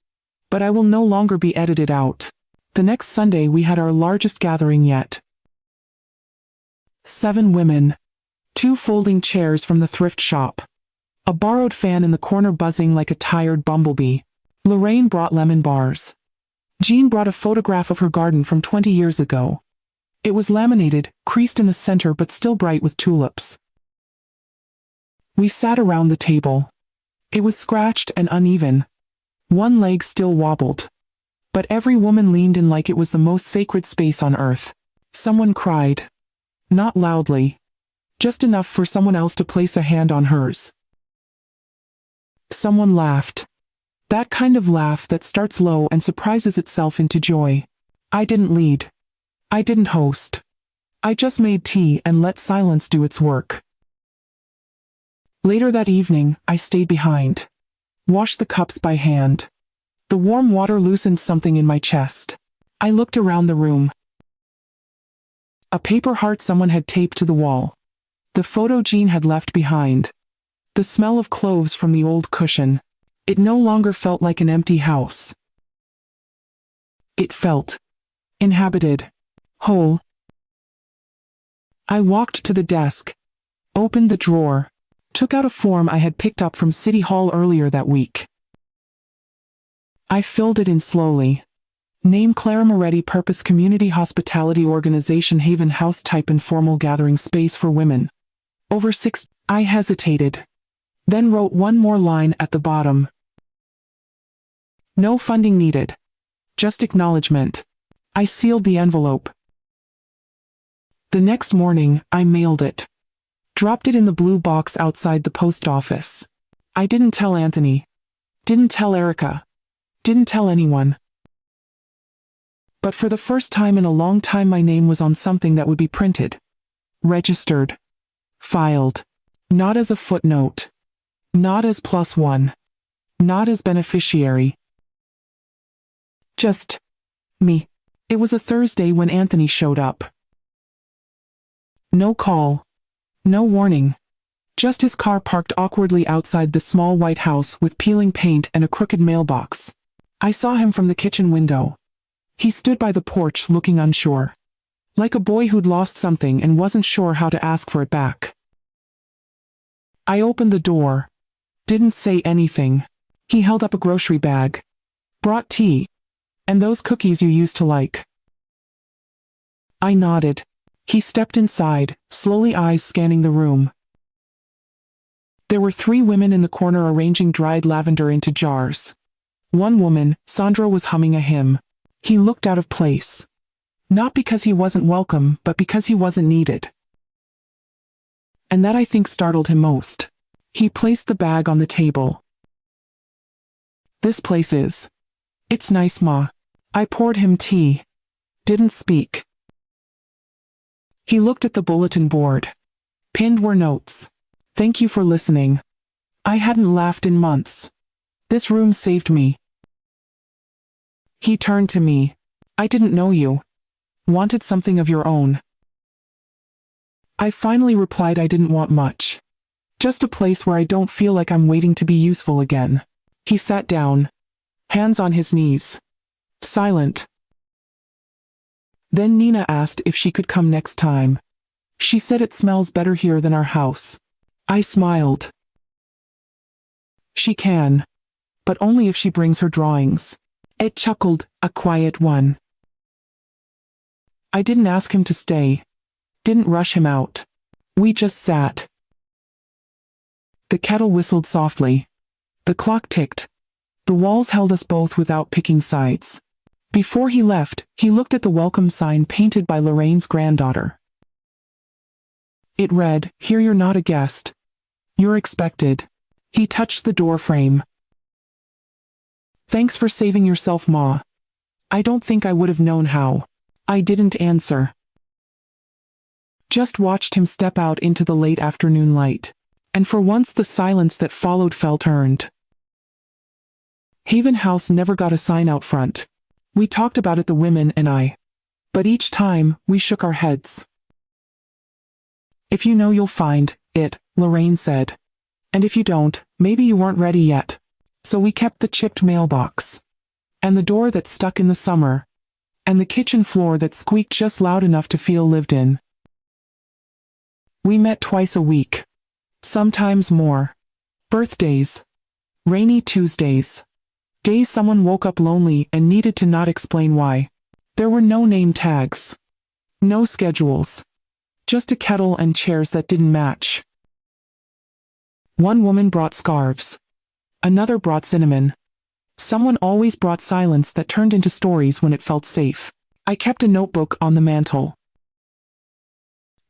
But I will no longer be edited out. The next Sunday we had our largest gathering yet. 7 women. 2 folding chairs from the thrift shop. A borrowed fan in the corner buzzing like a tired bumblebee. Lorraine brought lemon bars. Jean brought a photograph of her garden from 20 years ago. It was laminated, creased in the center but still bright with tulips. We sat around the table. It was scratched and uneven. 1 leg still wobbled. But every woman leaned in like it was the most sacred space on earth. Someone cried. Not loudly. Just enough for someone else to place a hand on hers. Someone laughed. That kind of laugh that starts low and surprises itself into joy. I didn't lead. I didn't host. I just made tea and let silence do its work. Later that evening, I stayed behind. Washed the cups by hand. The warm water loosened something in my chest. I looked around the room. A paper heart someone had taped to the wall. The photo Jean had left behind. The smell of cloves from the old cushion. It no longer felt like an empty house. It felt inhabited, whole. I walked to the desk, opened the drawer, took out a form I had picked up from City Hall earlier that week. I filled it in slowly. Name Clara Moretti. Purpose Community Hospitality Organization. Haven House. Type Informal gathering space for women. Over 6. I hesitated. Then wrote one more line at the bottom. No funding needed. Just acknowledgement. I sealed the envelope. The next morning, I mailed it. Dropped it in the blue box outside the post office. I didn't tell Anthony. Didn't tell Erica. Didn't tell anyone. But for the first time in a long time, my name was on something that would be printed. Registered. Filed. Not as a footnote. Not as +1. Not as beneficiary. Just me. It was a Thursday when Anthony showed up. No call. No warning. Just his car parked awkwardly outside the small white house with peeling paint and a crooked mailbox. I saw him from the kitchen window. He stood by the porch looking unsure. Like a boy who'd lost something and wasn't sure how to ask for it back. I opened the door. Didn't say anything. He held up a grocery bag. Brought tea. And those cookies you used to like. I nodded. He stepped inside, slowly, eyes scanning the room. There were 3 women in the corner arranging dried lavender into jars. One woman, Sandra, was humming a hymn. He looked out of place. Not because he wasn't welcome, but because he wasn't needed. And that, I think, startled him most. He placed the bag on the table. This place is. It's nice, Ma. I poured him tea. Didn't speak. He looked at the bulletin board. Pinned were notes. Thank you for listening. I hadn't laughed in months. This room saved me. He turned to me. I didn't know you. Wanted something of your own. I finally replied I didn't want much. Just a place where I don't feel like I'm waiting to be useful again. He sat down. Hands on his knees. Silent. Then Nina asked if she could come next time. She said it smells better here than our house. I smiled. She can. But only if she brings her drawings. It chuckled, a quiet one. I didn't ask him to stay. Didn't rush him out. We just sat. The kettle whistled softly. The clock ticked. The walls held us both without picking sides. Before he left, he looked at the welcome sign painted by Lorraine's granddaughter. It read, "Here you're not a guest. You're expected." He touched the door frame. "Thanks for saving yourself, Ma. I don't think I would have known how." I didn't answer. Just watched him step out into the late afternoon light. And for once the silence that followed felt earned. Haven House never got a sign out front. We talked about it, the women and I. But each time, we shook our heads. "If you know, you'll find it," Lorraine said. "And if you don't, maybe you weren't ready yet." So we kept the chipped mailbox. And the door that stuck in the summer. And the kitchen floor that squeaked just loud enough to feel lived in. We met twice a week. Sometimes more. Birthdays. Rainy Tuesdays. Days someone woke up lonely and needed to not explain why. There were no name tags. No schedules. Just a kettle and chairs that didn't match. One woman brought scarves. Another brought cinnamon. Someone always brought silence that turned into stories when it felt safe. I kept a notebook on the mantel.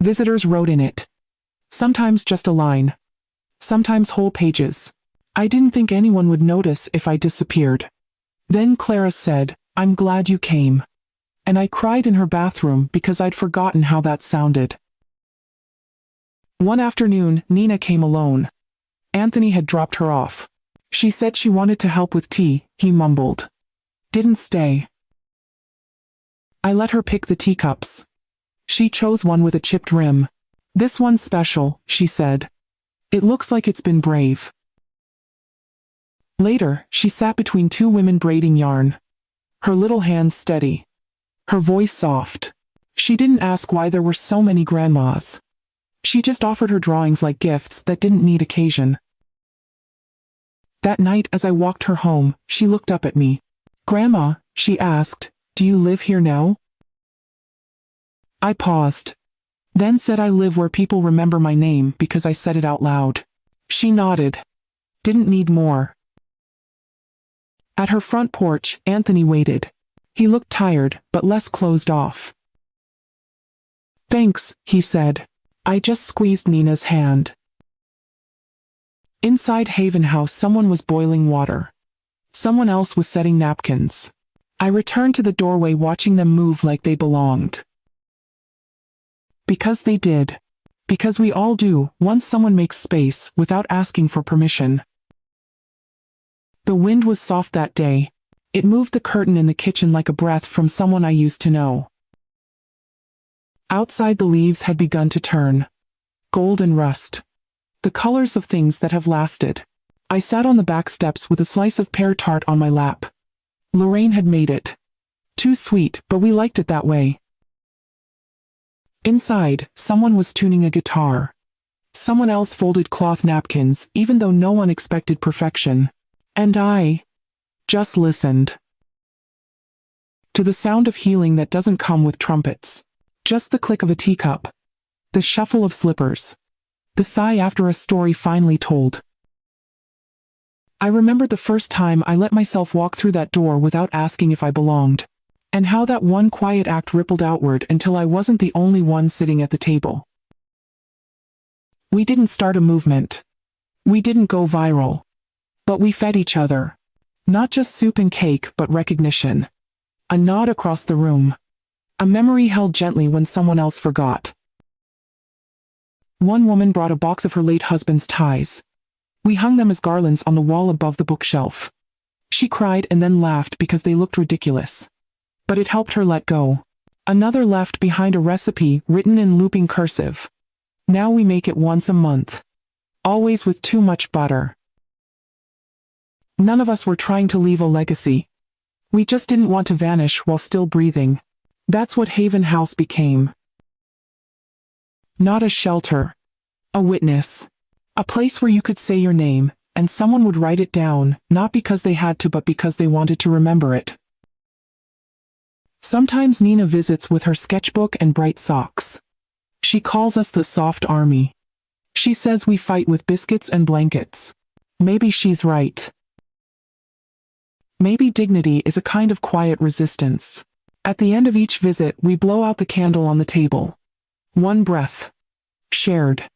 Visitors wrote in it. Sometimes just a line. Sometimes whole pages. I didn't think anyone would notice if I disappeared. Then Clara said, "I'm glad you came." And I cried in her bathroom because I'd forgotten how that sounded. One afternoon, Nina came alone. Anthony had dropped her off. She said she wanted to help with tea, he mumbled. Didn't stay. I let her pick the teacups. She chose one with a chipped rim. "This one's special," she said. "It looks like it's been brave." Later, she sat between 2 women braiding yarn. Her little hands steady. Her voice soft. She didn't ask why there were so many grandmas. She just offered her drawings like gifts that didn't need occasion. That night as I walked her home, she looked up at me. "Grandma," she asked, Do you live here now? I paused. Then said I live where people remember my name because I said it out loud. She nodded. Didn't need more. At her front porch, Anthony waited. He looked tired, but less closed off. Thanks, he said. I just squeezed Nina's hand. Inside Haven House, someone was boiling water. Someone else was setting napkins. I returned to the doorway, watching them move like they belonged. Because they did. Because we all do, once someone makes space, without asking for permission. The wind was soft that day. It moved the curtain in the kitchen like a breath from someone I used to know. Outside, the leaves had begun to turn. Gold and rust. The colors of things that have lasted. I sat on the back steps with a slice of pear tart on my lap. Lorraine had made it. Too sweet, but we liked it that way. Inside, someone was tuning a guitar. Someone else folded cloth napkins, even though no one expected perfection. And I just listened. To the sound of healing that doesn't come with trumpets. Just the click of a teacup. The shuffle of slippers. The sigh after a story finally told. I remembered the first time I let myself walk through that door without asking if I belonged. And how that one quiet act rippled outward until I wasn't the only one sitting at the table. We didn't start a movement. We didn't go viral. But we fed each other. Not just soup and cake, but recognition. A nod across the room. A memory held gently when someone else forgot. One woman brought a box of her late husband's ties. We hung them as garlands on the wall above the bookshelf. She cried and then laughed because they looked ridiculous. But it helped her let go. Another left behind a recipe written in looping cursive. Now we make it once a month. Always with too much butter. None of us were trying to leave a legacy. We just didn't want to vanish while still breathing. That's what Haven House became. Not a shelter. A witness. A place where you could say your name, and someone would write it down, not because they had to but because they wanted to remember it. Sometimes Nina visits with her sketchbook and bright socks. She calls us the soft army. She says we fight with biscuits and blankets. Maybe she's right. Maybe dignity is a kind of quiet resistance. At the end of each visit, we blow out the candle on the table. One breath. Shared.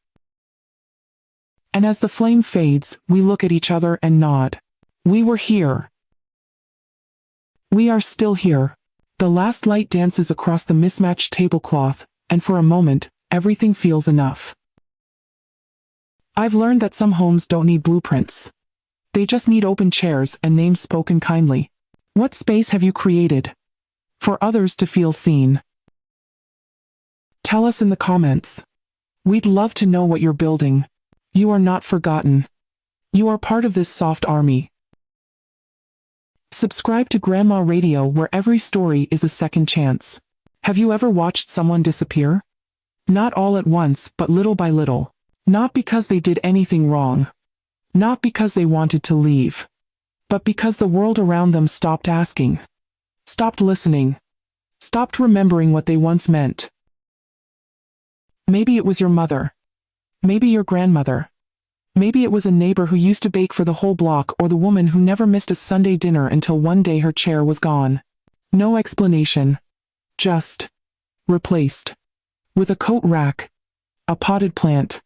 And as the flame fades, we look at each other and nod. We were here. We are still here. The last light dances across the mismatched tablecloth, and for a moment, everything feels enough. I've learned that some homes don't need blueprints. They just need open chairs and names spoken kindly. What space have you created? For others to feel seen. Tell us in the comments. We'd love to know what you're building. You are not forgotten. You are part of this soft army. Subscribe to Grandma Radio, where every story is a second chance. Have you ever watched someone disappear? Not all at once, but little by little. Not because they did anything wrong. Not because they wanted to leave. But because the world around them stopped asking. Stopped listening. Stopped remembering what they once meant. Maybe it was your mother. Maybe your grandmother. Maybe it was a neighbor who used to bake for the whole block, or the woman who never missed a Sunday dinner until one day her chair was gone. No explanation. Just replaced. With a coat rack. A potted plant.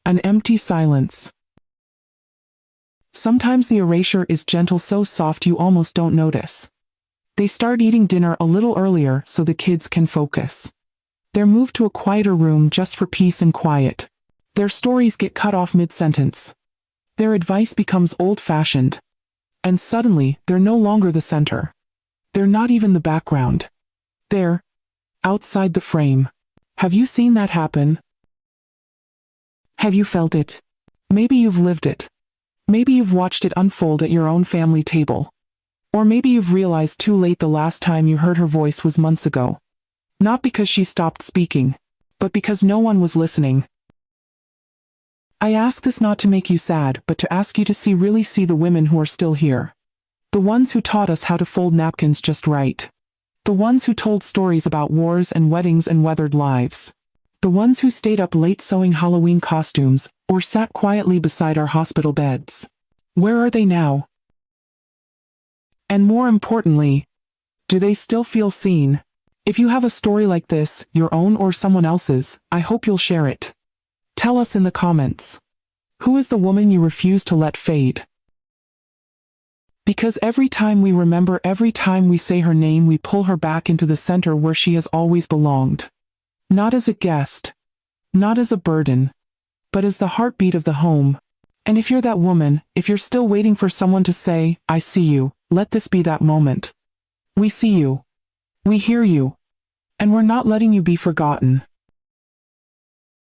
An empty silence. Sometimes the erasure is gentle, so soft you almost don't notice. They start eating dinner a little earlier so the kids can focus. They're moved to a quieter room just for peace and quiet. Their stories get cut off mid-sentence. Their advice becomes old-fashioned. And suddenly, they're no longer the center. They're not even the background. They're outside the frame. Have you seen that happen? Have you felt it? Maybe you've lived it. Maybe you've watched it unfold at your own family table. Or maybe you've realized too late the last time you heard her voice was months ago. Not because she stopped speaking, but because no one was listening. I ask this not to make you sad, but to ask you to really see the women who are still here. The ones who taught us how to fold napkins just right. The ones who told stories about wars and weddings and weathered lives. The ones who stayed up late sewing Halloween costumes, or sat quietly beside our hospital beds. Where are they now? And more importantly, do they still feel seen? If you have a story like this, your own or someone else's, I hope you'll share it. Tell us in the comments. Who is the woman you refuse to let fade? Because every time we remember, every time we say her name, we pull her back into the center where she has always belonged. Not as a guest, not as a burden, but as the heartbeat of the home. And if you're that woman, if you're still waiting for someone to say, I see you, let this be that moment. We see you. We hear you. And we're not letting you be forgotten.